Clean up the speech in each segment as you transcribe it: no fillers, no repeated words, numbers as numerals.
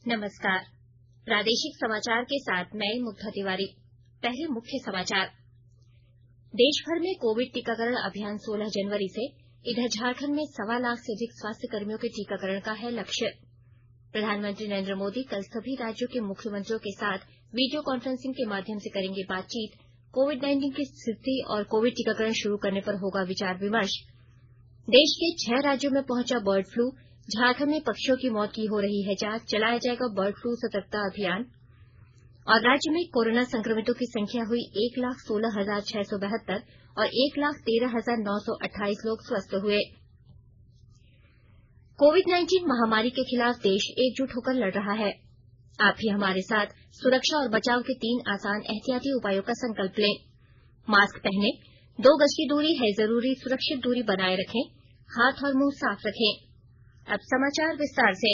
नमस्कार। प्रादेशिक समाचार के साथ मैं मुग्धा तिवारी। पहले मुख्य समाचार। देश भर में कोविड टीकाकरण अभियान 16 जनवरी से। इधर झारखंड में 1.25 लाख से अधिक स्वास्थ्य कर्मियों के टीकाकरण का है लक्ष्य। प्रधानमंत्री नरेंद्र मोदी कल सभी राज्यों के मुख्यमंत्रियों के साथ वीडियो कॉन्फ्रेंसिंग के माध्यम से करेंगे बातचीत। कोविड-19 की स्थिति और कोविड टीकाकरण शुरू करने पर होगा विचार विमर्श। देश के 6 राज्यों में पहुंचा बर्ड फ्लू। झारखंड में पक्षियों की मौत की हो रही है जांच। चलाया जाएगा बर्ड फ्लू सतर्कता अभियान। और राज्य में कोरोना संक्रमितों की संख्या हुई 1,16,672 और 1,13,928 लोग स्वस्थ हुए। कोविड-19 महामारी के खिलाफ देश एकजुट होकर लड़ रहा है। आप भी हमारे साथ सुरक्षा और बचाव के 3 आसान एहतियाती उपायों का संकल्प लें। मास्क पहनें, 2 गज की दूरी है जरूरी, सुरक्षित दूरी बनाए रखें, हाथ और मुंह साफ रखें। अब समाचार विस्तार से।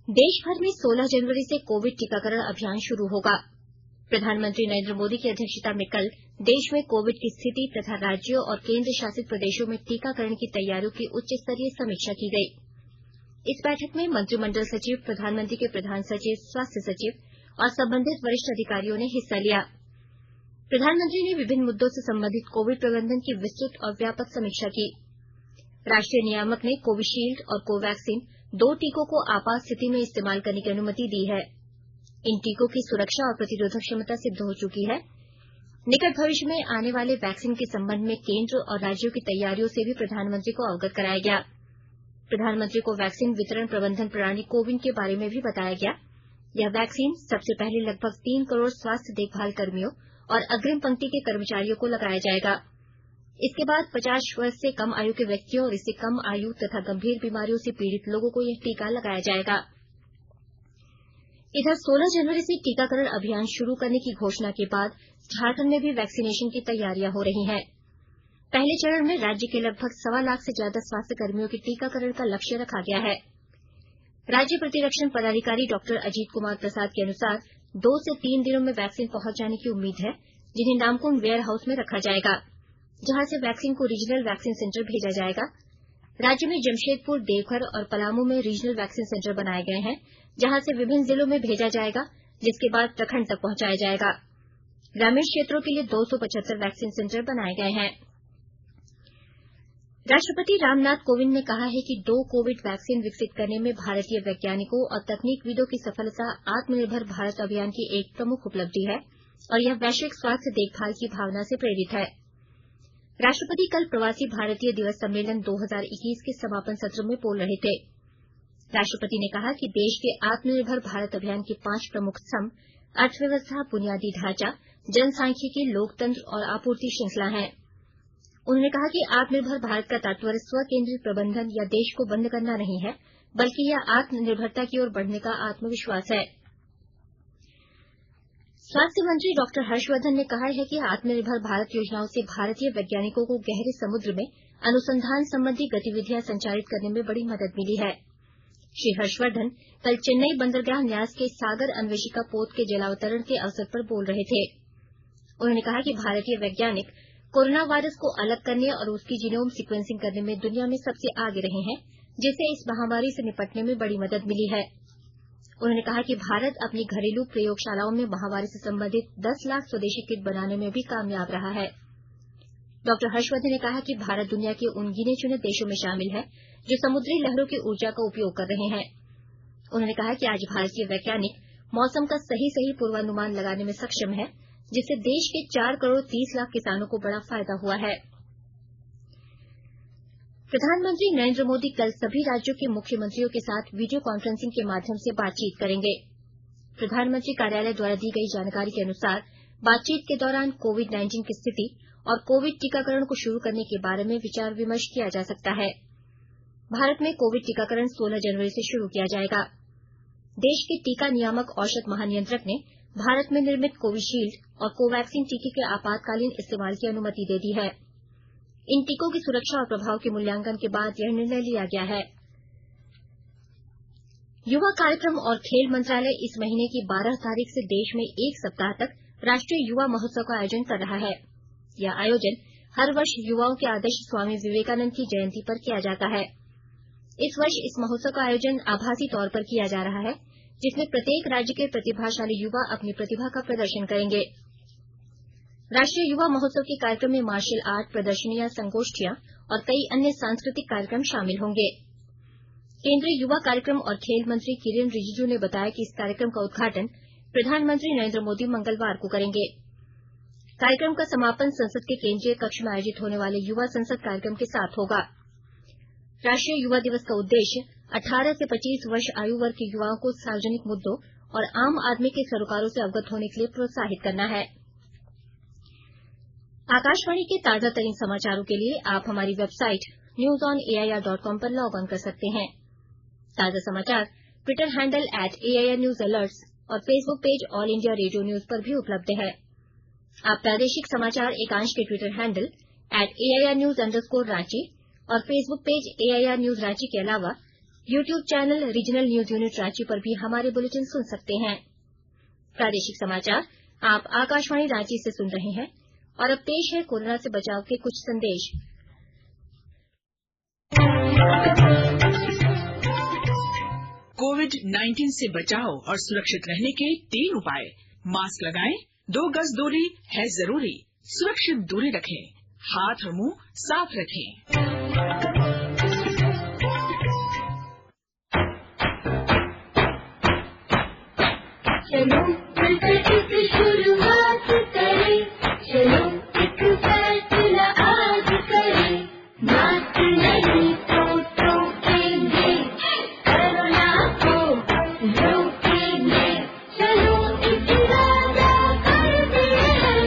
देश भर में 16 जनवरी से कोविड टीकाकरण अभियान शुरू होगा। प्रधानमंत्री नरेंद्र मोदी की अध्यक्षता में कल देश में कोविड की स्थिति तथा राज्यों और केंद्र शासित प्रदेशों में टीकाकरण की तैयारियों की उच्च स्तरीय समीक्षा की गई। इस बैठक में मंत्रिमंडल सचिव, प्रधानमंत्री के प्रधान सचिव, स्वास्थ्य सचिव और संबंधित वरिष्ठ अधिकारियों ने हिस्सा लिया। प्रधानमंत्री ने विभिन्न मुद्दों से संबंधित कोविड प्रबंधन की विस्तृत और व्यापक समीक्षा की। राष्ट्रीय नियामक ने कोविशील्ड और कोवैक्सीन 2 टीकों को आपात स्थिति में इस्तेमाल करने की अनुमति दी है। इन टीकों की सुरक्षा और प्रतिरोधक क्षमता सिद्ध हो चुकी है। निकट भविष्य में आने वाले वैक्सीन के संबंध में केंद्र और राज्यों की तैयारियों से भी प्रधानमंत्री को अवगत कराया गया। प्रधानमंत्री को वैक्सीन वितरण प्रबंधन प्रणाली कोविन के बारे में भी बताया गया। यह वैक्सीन सबसे पहले लगभग 3 करोड़ स्वास्थ्य देखभाल कर्मियों और अग्रिम पंक्ति के कर्मचारियों को लगाया जाएगा। इसके बाद 50 वर्ष से कम आयु के व्यक्तियों और इससे कम आयु तथा गंभीर बीमारियों से पीड़ित लोगों को यह टीका लगाया जाएगा। इधर 16 जनवरी से टीकाकरण अभियान शुरू करने की घोषणा के बाद झारखंड में भी वैक्सीनेशन की तैयारियां हो रही हैं। पहले चरण में राज्य के लगभग 1.25 लाख से ज्यादा स्वास्थ्य कर्मियों के टीकाकरण का लक्ष्य रखा गया है। राज्य प्रतिरक्षण पदाधिकारी डॉक्टर अजीत कुमार प्रसाद के अनुसार 2 से 3 दिनों में वैक्सीन पहुंच जाने की उम्मीद है, जिन्हें नामकुम वेयर हाउस में रखा जाएगा, जहां से वैक्सीन को रीजनल वैक्सीन सेंटर भेजा जाएगा। राज्य में जमशेदपुर, देवघर और पलामू में रीजनल वैक्सीन सेंटर बनाए गए हैं, जहां से विभिन्न जिलों में भेजा जाएगा, जिसके बाद प्रखंड तक पहुंचाया जाएगा। ग्रामीण क्षेत्रों के लिए 275 वैक्सीन सेंटर बनाए गए हैं। राष्ट्रपति रामनाथ कोविंद ने कहा है कि 2 कोविड वैक्सीन विकसित करने में भारतीय वैज्ञानिकों और तकनीकविदों की सफलता आत्मनिर्भर भारत अभियान की एक प्रमुख उपलब्धि है और यह वैश्विक स्वास्थ्य देखभाल की भावना से प्रेरित है। राष्ट्रपति कल प्रवासी भारतीय दिवस सम्मेलन 2021 के समापन सत्र में बोल रहे थे। राष्ट्रपति ने कहा कि देश के आत्मनिर्भर भारत अभियान के 5 प्रमुख स्तंभ अर्थव्यवस्था, बुनियादी ढांचा, जनसांख्यिकी, लोकतंत्र और आपूर्ति श्रृंखला हैं। उन्होंने कहा कि आत्मनिर्भर भारत का तात्पर्य स्व केंद्रित प्रबंधन या देश को बंद करना नहीं है, बल्कि यह आत्मनिर्भरता की ओर बढ़ने का आत्मविश्वास है। स्वास्थ्य मंत्री डॉक्टर हर्षवर्धन ने कहा है कि आत्मनिर्भर भारत योजनाओं से भारतीय वैज्ञानिकों को गहरे समुद्र में अनुसंधान संबंधी गतिविधियां संचालित करने में बड़ी मदद मिली है। श्री हर्षवर्धन कल चेन्नई बंदरगाह न्यास के सागर अन्वेषिका पोत के जलावतरण के अवसर पर बोल रहे थे। उन्होंने कहा कि भारतीय वैज्ञानिक कोरोना वायरस को अलग करने और उसकी जीनोम सीक्वेंसिंग करने में दुनिया में सबसे आगे रहे हैं, जिससे इस महामारी से निपटने में बड़ी मदद मिली है। उन्होंने कहा कि भारत अपनी घरेलू प्रयोगशालाओं में महामारी से संबंधित 10 लाख स्वदेशी किट बनाने में भी कामयाब रहा है। डॉक्टर हर्षवर्धन ने कहा कि भारत दुनिया के उन गिने चुने देशों में शामिल है जो समुद्री लहरों की ऊर्जा का उपयोग कर रहे हैं। उन्होंने कहा कि आज भारतीय वैज्ञानिक मौसम का सही पूर्वानुमान लगाने में सक्षम है, जिससे देश के 4 करोड़ 30 लाख किसानों को बड़ा फायदा हुआ है। प्रधानमंत्री नरेंद्र मोदी कल सभी राज्यों के मुख्यमंत्रियों के साथ वीडियो कॉन्फ्रेंसिंग के माध्यम से बातचीत करेंगे। प्रधानमंत्री कार्यालय द्वारा दी गई जानकारी के अनुसार बातचीत के दौरान कोविड-19 की स्थिति और कोविड टीकाकरण को शुरू करने के बारे में विचार विमर्श किया जा सकता है। भारत में कोविड टीकाकरण 16 जनवरी से शुरू किया जाएगा। देश के टीका नियामक औषध महानियंत्रक ने भारत में निर्मित कोविशील्ड और कोवैक्सीन टीके के आपातकालीन इस्तेमाल की अनुमति दे दी है। इन टीकों की सुरक्षा और प्रभाव के मूल्यांकन के बाद यह निर्णय लिया गया है। युवा कार्यक्रम और खेल मंत्रालय इस महीने की 12 तारीख से देश में 1 सप्ताह तक राष्ट्रीय युवा महोत्सव का आयोजन कर रहा है। यह आयोजन हर वर्ष युवाओं के आदर्श स्वामी विवेकानंद की जयंती पर किया जाता है। इस वर्ष इस महोत्सव का आयोजन आभासी तौर पर किया जा रहा है, जिसमें प्रत्येक राज्य के प्रतिभाशाली युवा अपनी प्रतिभा का प्रदर्शन करेंगे। राष्ट्रीय युवा महोत्सव के कार्यक्रम में मार्शल आर्ट प्रदर्शनियां, संगोष्ठियां और कई अन्य सांस्कृतिक कार्यक्रम शामिल होंगे। केंद्रीय युवा कार्यक्रम और खेल मंत्री किरेन रिजिजू ने बताया कि इस कार्यक्रम का उद्घाटन प्रधानमंत्री नरेंद्र मोदी मंगलवार को करेंगे। कार्यक्रम का समापन संसद के केंद्रीय कक्ष में आयोजित होने वाले युवा संसद कार्यक्रम के साथ होगा। राष्ट्रीय युवा दिवस का उद्देश्य 18 से 25 वर्ष आयु वर्ग के युवाओं को सार्वजनिक मुद्दों और आम आदमी के सरोकारों से अवगत होने के लिए प्रोत्साहित करना है। आकाशवाणी के ताजा तरीन समाचारों के लिए आप हमारी वेबसाइट newsonair.com पर लॉग ऑन कर सकते हैं। ताजा समाचार ट्विटर हैंडल @AIRNewsAlerts और Facebook page all India radio news पर भी उपलब्ध है। आप प्रादेशिक समाचार एकांश के ट्विटर हैंडल @AIRNews_रांची और Facebook page AIR news Ranchi के अलावा YouTube channel regional news unit Ranchi पर भी हमारे बुलेटिन सुन सकते हैं। प्रादेशिक समाचार आप आकाशवाणी रांची से सुन रहे हैं और अब पेश है कोरोना से बचाव के कुछ संदेश। कोविड-19 से बचाव और सुरक्षित रहने के 3 उपाय। मास्क लगाएं, 2 गज दूरी है जरूरी, सुरक्षित दूरी रखें, हाथ और मुंह साफ रखें। चलो मिलकर इस शुरुआत करें, चलो एक फैसला आज करें, मास्क नहीं तो टोकेंगे, कोरोना को रोकेंगे, चलो एक वादा करते हैं,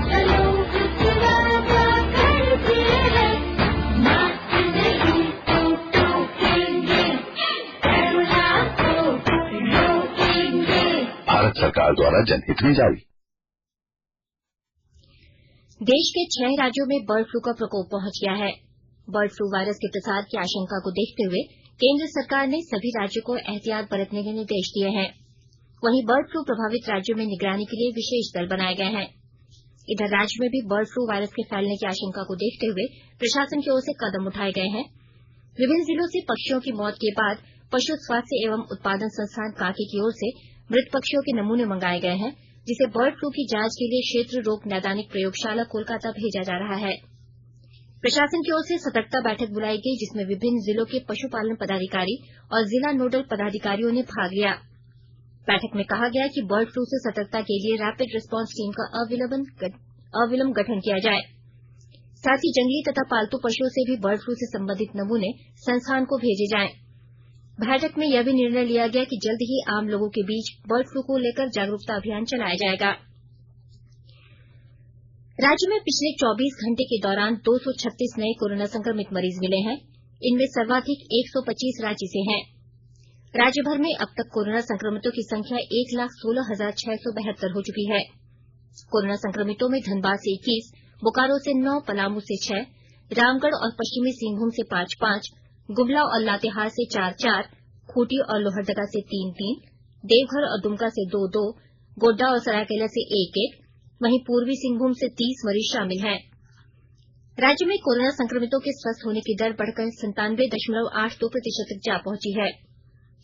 चलो एक वादा करते हैं, मास्क नहीं तो टोकेंगे, कोरोना को रोकेंगे। भारत सरकार द्वारा जनहित में जारी। देश के 6 राज्यों में बर्ड फ्लू का प्रकोप पहुंच गया है। बर्ड फ्लू वायरस के प्रसार की आशंका को देखते हुए केंद्र सरकार ने सभी राज्यों को एहतियात बरतने के निर्देश दिए हैं। वहीं बर्ड फ्लू प्रभावित राज्यों में निगरानी के लिए विशेष दल बनाए गए हैं। इधर राज्य में भी बर्ड फ्लू वायरस के फैलने की आशंका को देखते हुए प्रशासन की ओर से कदम उठाए गए हैं। विभिन्न जिलों से पक्षियों की मौत के बाद पशु स्वास्थ्य एवं उत्पादन संस्थान कांके की ओर से मृत पक्षियों के नमूने मंगाए गए हैं, जिसे बर्ड फ्लू की जांच के लिए क्षेत्र रोग नैदानिक प्रयोगशाला कोलकाता भेजा जा रहा है। प्रशासन की ओर से सतर्कता बैठक बुलाई गई, जिसमें विभिन्न जिलों के पशुपालन पदाधिकारी और जिला नोडल पदाधिकारियों ने भाग लिया। बैठक में कहा गया कि बर्ड फ्लू से सतर्कता के लिए रैपिड रिस्पांस टीम का अविलंब गठन किया जाए। साथ ही जंगली तथा पालतू पशुओं से भी बर्ड फ्लू से संबंधित नमूने संस्थान को भेजे जाएं। बैठक में यह भी निर्णय लिया गया कि जल्द ही आम लोगों के बीच बर्ड फ्लू को लेकर जागरूकता अभियान चलाया जाएगा। राज्य में पिछले 24 घंटे के दौरान 236 नए कोरोना संक्रमित मरीज मिले हैं। इनमें सर्वाधिक 125 रांची से हैं। राज्य भर में अब तक कोरोना संक्रमितों की संख्या 1,16,672 हो चुकी है। कोरोना संक्रमितों में धनबाद से 21, बोकारो से 9, पलामू से 6, रामगढ़ और पश्चिमी सिंहभूम से 5-5, गुमला और लातेहार से 4-4, खूंटी और लोहरदगा से 3-3, देवघर और दुमका से 2-2, गोड्डा और सरायकेला से 1-1, वहीं पूर्वी सिंहभूम से 30 मरीज शामिल हैं। राज्य में कोरोना संक्रमितों के स्वस्थ होने की दर बढ़कर 97.82% तक जा पहुंची है।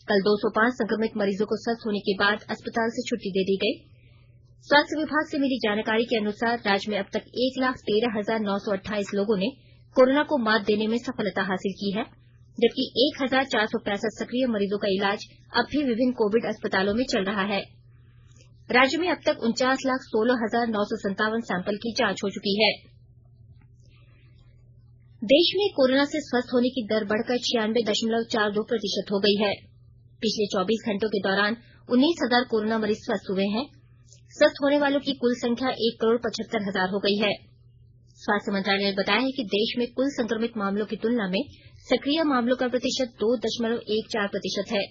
कल 205 संक्रमित मरीजों को स्वस्थ होने के बाद अस्पताल से छुट्टी दे दी गई। स्वास्थ्य विभाग से मिली जानकारी के अनुसार राज्य में अब तक 1,13,928 लोगों ने कोरोना को मात देने में सफलता हासिल की है, जबकि 1,465 सक्रिय मरीजों का इलाज अब भी विभिन्न कोविड अस्पतालों में चल रहा है। राज्य में अब तक 49,16,957 सैंपल की जांच हो चुकी है। देश में कोरोना से स्वस्थ होने की दर बढ़कर 96.42% हो गई है। पिछले 24 घंटों के दौरान 19,000 कोरोना मरीज स्वस्थ हुए हैं। स्वस्थ होने वालों की कुल संख्या 1,75,000 हो गई है। स्वास्थ्य मंत्रालय ने बताया है कि देश में कुल संक्रमित मामलों की तुलना में सक्रिय मामलों का प्रतिशत 2.14% है।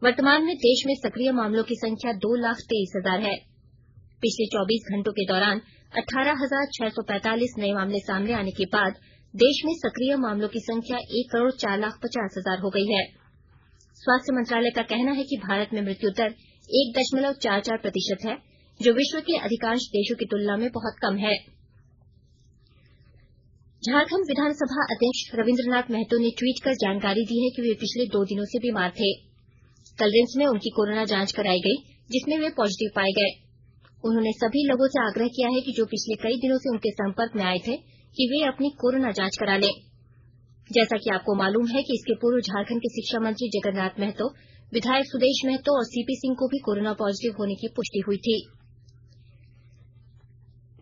वर्तमान में देश में सक्रिय मामलों की संख्या 2,23,000 है। पिछले 24 घंटों के दौरान 18,645 नए मामले सामने आने के बाद देश में सक्रिय मामलों की संख्या 1,04,50,000 हो गई है। स्वास्थ्य मंत्रालय का कहना है कि भारत में मृत्यु दर 1.44% है, जो विश्व के अधिकांश देशों की तुलना में बहुत कम है। झारखंड विधानसभा अध्यक्ष रविन्द्रनाथ महतो ने ट्वीट कर जानकारी दी है कि वे पिछले 2 दिनों से बीमार थे। कल रिम्स में उनकी कोरोना जांच कराई गई, जिसमें वे पॉजिटिव पाए गए। उन्होंने सभी लोगों से आग्रह किया है कि जो पिछले कई दिनों से उनके संपर्क में आए थे कि वे अपनी कोरोना जांच करा लें। जैसा कि आपको मालूम है कि इसके पूर्व झारखंड के शिक्षा मंत्री जगन्नाथ महतो, विधायक सुदेश महतो और सीपी सिंह को भी कोरोना पॉजिटिव होने की पुष्टि हुई थी।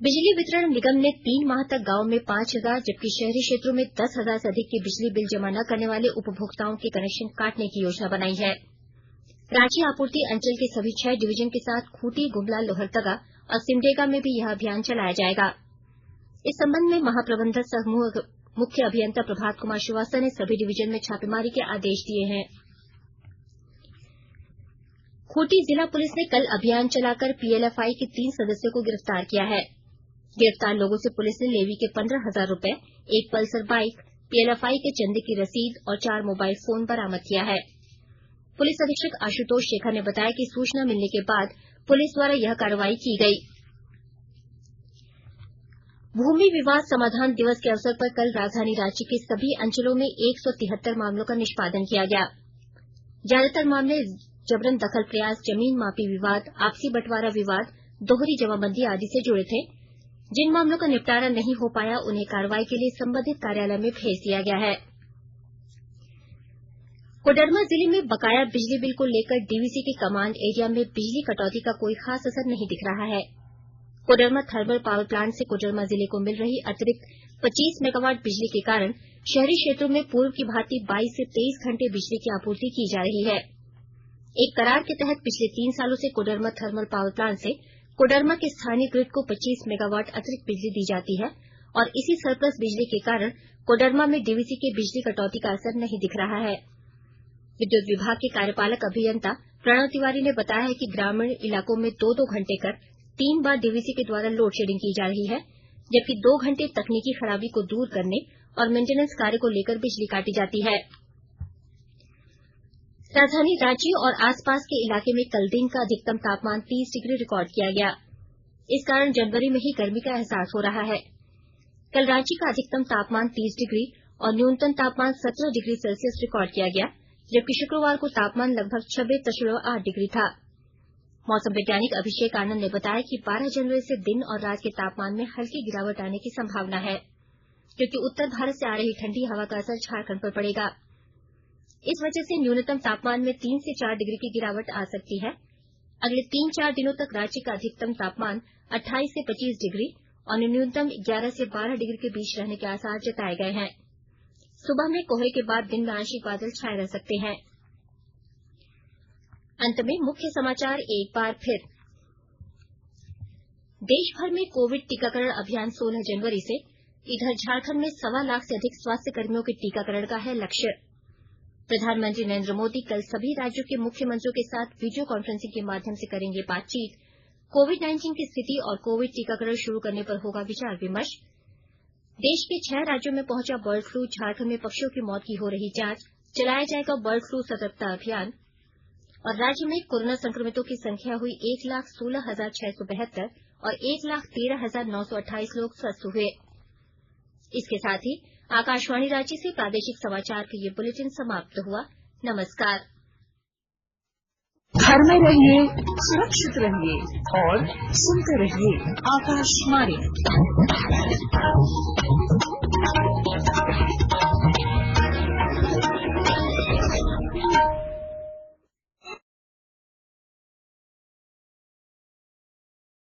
बिजली वितरण निगम ने 3 माह तक गांव में 5,000 जबकि शहरी क्षेत्रों में 10,000 से अधिक के बिजली बिल जमा न करने वाले उपभोक्ताओं के कनेक्शन काटने की योजना बनाई है। रांची आपूर्ति अंचल के सभी 6 डिवीजन के साथ खूंटी, गुमला, लोहरदगा और सिमडेगा में भी यह अभियान चलाया जाएगा। इस संबंध में महाप्रबंधक सह मुख्य अभियंता प्रभात कुमार श्रीवास्तव ने सभी डिवीजन में छापेमारी के आदेश दिए हैं। खूंटी जिला पुलिस ने कल अभियान चलाकर पीएलएफआई के 3 सदस्यों को गिरफ्तार किया है। गिरफ्तार लोगों से पुलिस ने लेवी के 15,000 रूपये, एक पल्सर बाइक, पीएलएफआई के चंदे की रसीद और 4 मोबाइल फोन बरामद किया है। पुलिस अधीक्षक आशुतोष शेखर ने बताया कि सूचना मिलने के बाद पुलिस द्वारा यह कार्रवाई की गई। भूमि विवाद समाधान दिवस के अवसर पर कल राजधानी रांची के सभी अंचलों में 173 मामलों का निष्पादन किया गया। ज्यादातर मामले जबरन दखल प्रयास, जमीन मापी विवाद, आपसी बंटवारा विवाद, दोहरी जमाबंदी आदि से जुड़े थे। जिन मामलों का निपटारा नहीं हो पाया उन्हें कार्रवाई के लिए संबंधित कार्यालय में भेज दिया गया है। कोडरमा जिले में बकाया बिजली बिल को लेकर डीवीसी के कमांड एरिया में बिजली कटौती का कोई खास असर नहीं दिख रहा है। कोडरमा थर्मल पावर प्लांट से कोडरमा जिले को मिल रही अतिरिक्त 25 मेगावाट बिजली के कारण शहरी क्षेत्रों में पूर्व की भांति 22 से 23 घंटे बिजली की आपूर्ति की जा रही है। एक करार के तहत पिछले 3 सालों से कोडरमा थर्मल पावर प्लांट से कोडरमा के स्थानीय ग्रिड को 25 मेगावाट अतिरिक्त बिजली दी जाती है और इसी सरप्लस बिजली के कारण कोडरमा में डीवीसी के बिजली कटौती का असर नहीं दिख रहा है। विद्युत विभाग के कार्यपालक अभियंता प्रणव तिवारी ने बताया है कि ग्रामीण इलाकों में 2-2 घंटे कर 3 बार डीवीसी के द्वारा लोड शेडिंग की जा रही है, जबकि 2 घंटे तकनीकी खराबी को दूर करने और मेंटेनेंस कार्य को लेकर बिजली काटी जाती है। राजधानी रांची और आसपास के इलाके में कल दिन का अधिकतम तापमान 30 डिग्री रिकॉर्ड किया गया। इस कारण जनवरी में ही गर्मी का एहसास हो रहा है। कल रांची का अधिकतम तापमान 30 डिग्री और न्यूनतम तापमान 17 डिग्री सेल्सियस रिकॉर्ड किया गया, जबकि शुक्रवार को तापमान लगभग 26.8 डिग्री था। मौसम वैज्ञानिक अभिषेक आनंद ने बताया कि 12 जनवरी से दिन और रात के तापमान में हल्की गिरावट आने की संभावना है, क्योंकि उत्तर भारत से आ रही ठंडी हवा का असर झारखंड पर पड़ेगा। इस वजह से न्यूनतम तापमान में 3 से 4 डिग्री की गिरावट आ सकती है। अगले 3-4 दिनों तक रांची का अधिकतम तापमान 28 से 25 डिग्री और न्यूनतम 11 से 12 डिग्री के बीच रहने के आसार जताए गए हैं। सुबह में कोहरे के बाद दिन में आंशिक बादल छाए रह सकते हैं। अंत में मुख्य समाचार एक बार फिर। देश भर में कोविड टीकाकरण अभियान 16 जनवरी से। इधर झारखंड में 1.25 लाख से अधिक स्वास्थ्य कर्मियों के टीकाकरण का है लक्ष्य। प्रधानमंत्री नरेंद्र मोदी कल सभी राज्यों के मुख्यमंत्रियों के साथ वीडियो कॉन्फ्रेंसिंग के माध्यम से करेंगे बातचीत। कोविड-19 की स्थिति और कोविड टीकाकरण शुरू करने पर होगा विचार विमर्श। देश के 6 राज्यों में पहुंचा बर्ड फ्लू, झारखंड में पक्षियों की मौत की हो रही जांच, चलाया जाएगा बर्ड फ्लू सतर्कता अभियान। और राज्य में कोरोना संक्रमितों की संख्या हुई 1,16,672 और 1,13,928 लोग स्वस्थ हुए। इसके साथ ही आकाशवाणी रांची से प्रादेशिक समाचार का ये बुलेटिन समाप्त हुआ। नमस्कार। घर में रहिए, सुरक्षित रहिए और सुनते रहिए आकाशवाणी।